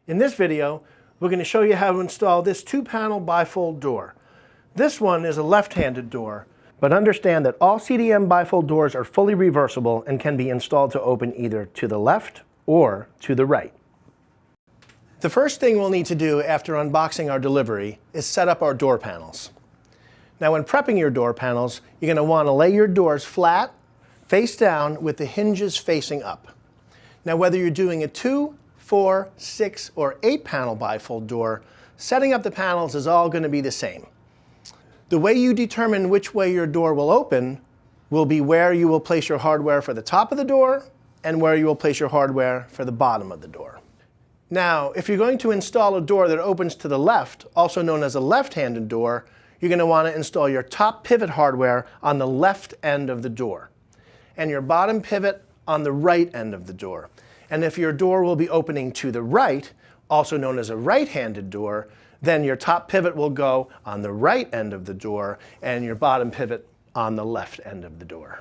In this video, we're going to show you how to install this 2-panel bifold door. This one is a left-handed door, but understand that all CDM bifold doors are fully reversible and can be installed to open either to the left or to the right. The first thing we'll need to do after unboxing our delivery is set up our door panels. Now, when prepping your door panels, you're going to want to lay your doors flat, face down, with the hinges facing up. Now, whether you're doing a 2, 4, 6, or 8-panel bifold door, setting up the panels is all going to be the same. The way you determine which way your door will open will be where you will place your hardware for the top of the door and where you will place your hardware for the bottom of the door. Now, if you're going to install a door that opens to the left, also known as a left-handed door, you're going to want to install your top pivot hardware on the left end of the door and your bottom pivot on the right end of the door. And if your door will be opening to the right, also known as a right-handed door, then your top pivot will go on the right end of the door and your bottom pivot on the left end of the door.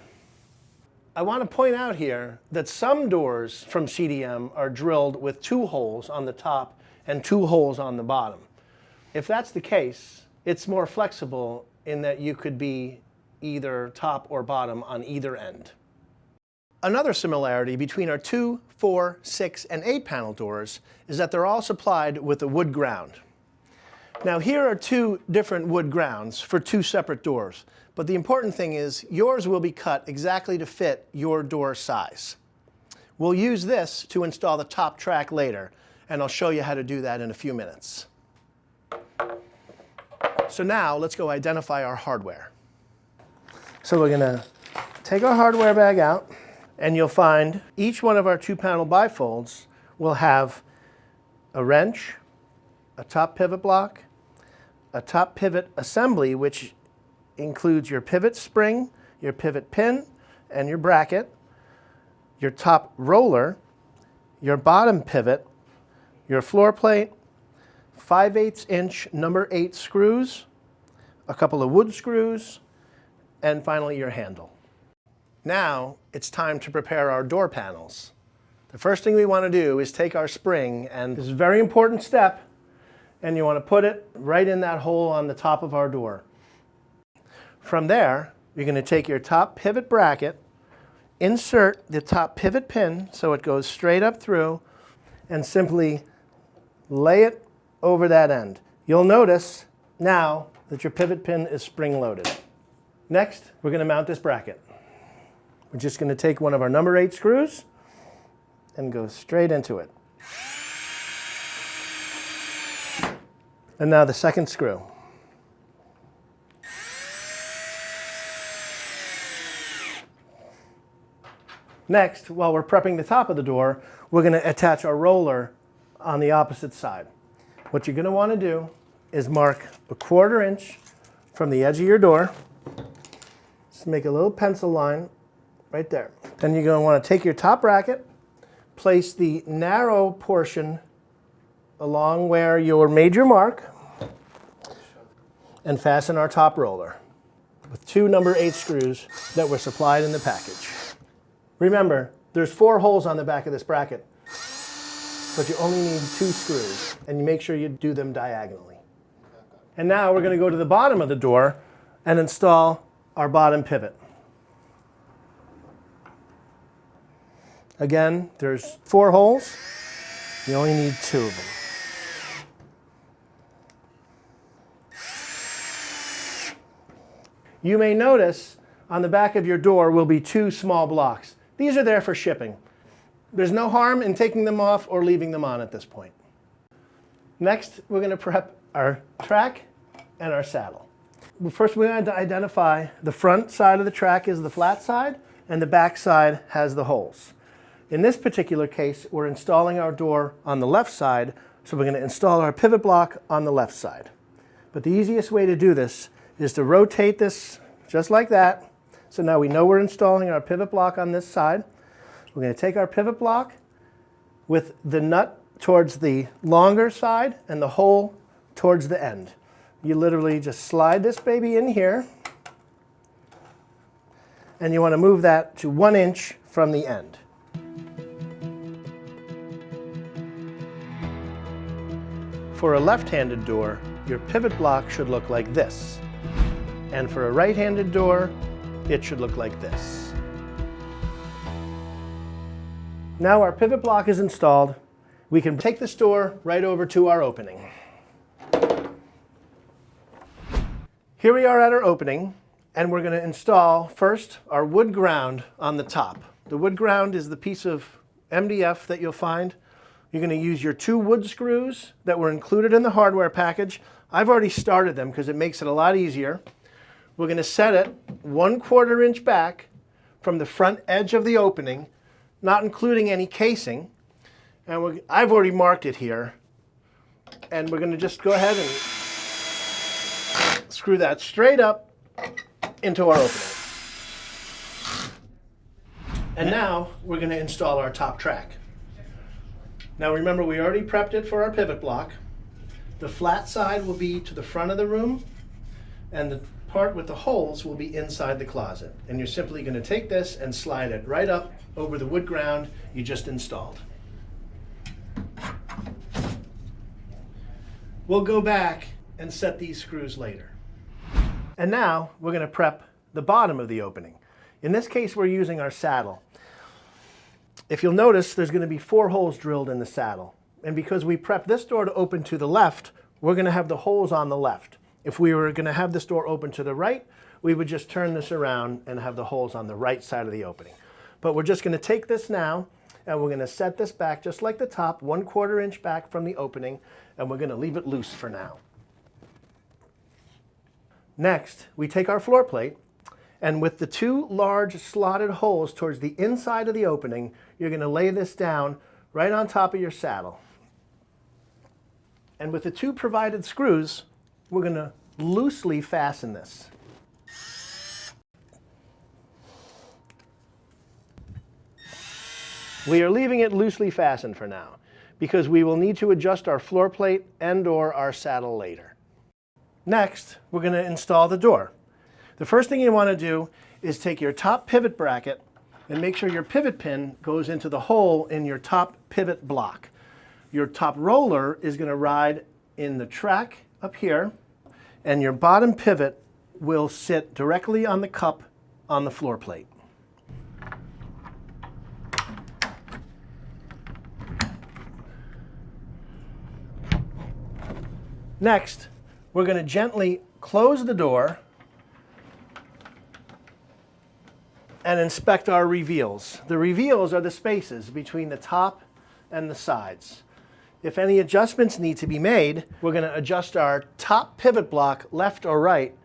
I want to point out here that some doors from CDM are drilled with 2 holes on the top and 2 holes on the bottom. If that's the case, it's more flexible in that you could be either top or bottom on either end. Another similarity between our 2, 4, 6, and 8-panel doors is that they're all supplied with a wood ground. Now, here are 2 different wood grounds for 2 separate doors, but the important thing is yours will be cut exactly to fit your door size. We'll use this to install the top track later, and I'll show you how to do that in a few minutes. So now, let's go identify our hardware. So we're going to take our hardware bag out, and you'll find each one of our 2-panel bifolds will have a wrench, a top pivot block, a top pivot assembly, which includes your pivot spring, your pivot pin, and your bracket, your top roller, your bottom pivot, your floor plate, 5/8" number 8 screws, a couple of wood screws, and finally your handle. Now it's time to prepare our door panels. The first thing we want to do is take our spring, and this is a very important step, and you want to put it right in that hole on the top of our door. From there, you're going to take your top pivot bracket, insert the top pivot pin so it goes straight up through, and simply lay it over that end. You'll notice now that your pivot pin is spring-loaded. Next, we're going to mount this bracket. We're just going to take one of our number 8 screws and go straight into it. And now the second screw. Next, while we're prepping the top of the door, we're going to attach our roller on the opposite side. What you're going to want to do is mark a 1/4 inch from the edge of your door. Just make a little pencil line right there. Then you're going to want to take your top bracket, place the narrow portion along where you made your mark, and fasten our top roller with 2 number 8 screws that were supplied in the package. Remember, there's 4 holes on the back of this bracket, but you only need 2 screws, and you make sure you do them diagonally. And now we're going to go to the bottom of the door and install our bottom pivot. Again, there's 4 holes. You only need 2 of them. You may notice on the back of your door will be 2 small blocks. These are there for shipping. There's no harm in taking them off or leaving them on at this point. Next, we're going to prep our track and our saddle. First, we're going to identify the front side of the track is the flat side, and the back side has the holes. In this particular case, we're installing our door on the left side, so we're going to install our pivot block on the left side. But the easiest way to do this is to rotate this just like that. So now we know we're installing our pivot block on this side. We're going to take our pivot block with the nut towards the longer side and the hole towards the end. You literally just slide this baby in here, and you want to move that to 1 inch from the end. For a left-handed door, your pivot block should look like this. And for a right-handed door, it should look like this. Now our pivot block is installed, we can take this door right over to our opening. Here we are at our opening, and we're going to install first our wood ground on the top. The wood ground is the piece of MDF that you'll find. You're going to use your 2 wood screws that were included in the hardware package. I've already started them because it makes it a lot easier. We're going to set it 1/4 inch back from the front edge of the opening, not including any casing. And I've already marked it here. And we're going to just go ahead and screw that straight up into our opening. And now we're going to install our top track. Now remember, we already prepped it for our pivot block. The flat side will be to the front of the room, and the part with the holes will be inside the closet. And you're simply going to take this and slide it right up over the wood ground you just installed. We'll go back and set these screws later. And now we're going to prep the bottom of the opening. In this case, we're using our saddle. If you'll notice, there's going to be 4 holes drilled in the saddle. And because we prepped this door to open to the left, we're going to have the holes on the left. If we were going to have this door open to the right, we would just turn this around and have the holes on the right side of the opening. But we're just going to take this now, and we're going to set this back just like the top, 1/4 inch back from the opening, and we're going to leave it loose for now. Next, we take our floor plate, and with the 2 large slotted holes towards the inside of the opening, you're going to lay this down right on top of your saddle. And with the 2 provided screws, we're going to loosely fasten this. We are leaving it loosely fastened for now, because we will need to adjust our floor plate and/or our saddle later. Next, we're going to install the door. The first thing you want to do is take your top pivot bracket and make sure your pivot pin goes into the hole in your top pivot block. Your top roller is going to ride in the track up here, and your bottom pivot will sit directly on the cup on the floor plate. Next, we're going to gently close the door and inspect our reveals. The reveals are the spaces between the top and the sides. If any adjustments need to be made, we're going to adjust our top pivot block left or right.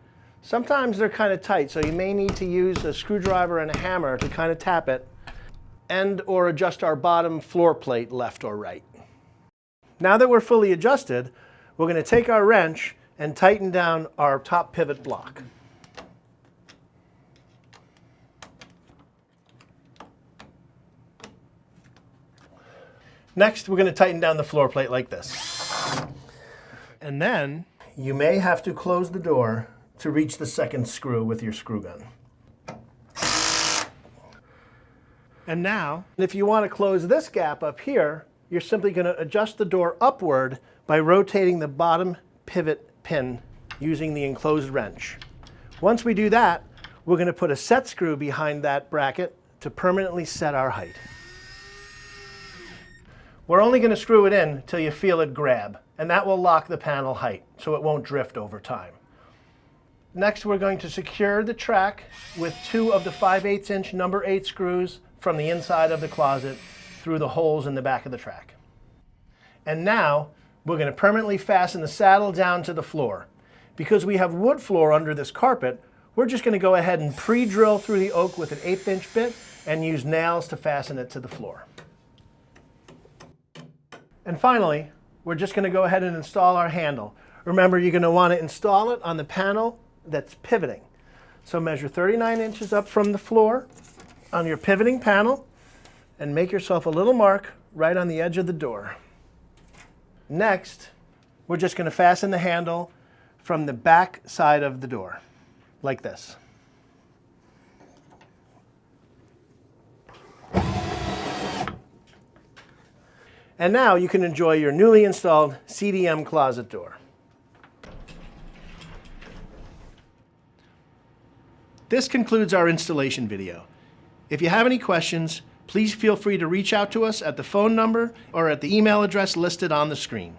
Sometimes they're kind of tight, so you may need to use a screwdriver and a hammer to kind of tap it, and/or adjust our bottom floor plate left or right. Now that we're fully adjusted, we're going to take our wrench and tighten down our top pivot block. Next, we're going to tighten down the floor plate like this. And then you may have to close the door to reach the second screw with your screw gun. And now, if you want to close this gap up here, you're simply going to adjust the door upward by rotating the bottom pivot pin using the enclosed wrench. Once we do that, we're going to put a set screw behind that bracket to permanently set our height. We're only going to screw it in till you feel it grab, and that will lock the panel height so it won't drift over time. Next, we're going to secure the track with 2 of the 5/8 inch number 8 screws from the inside of the closet through the holes in the back of the track. And now, we're going to permanently fasten the saddle down to the floor. Because we have wood floor under this carpet, we're just going to go ahead and pre-drill through the oak with an 1/8 inch bit and use nails to fasten it to the floor. And finally, we're just going to go ahead and install our handle. Remember, you're going to want to install it on the panel that's pivoting. So measure 39 inches up from the floor on your pivoting panel and make yourself a little mark right on the edge of the door. Next, we're just going to fasten the handle from the back side of the door, like this. And now you can enjoy your newly installed CDM closet door. This concludes our installation video. If you have any questions, please feel free to reach out to us at the phone number or at the email address listed on the screen.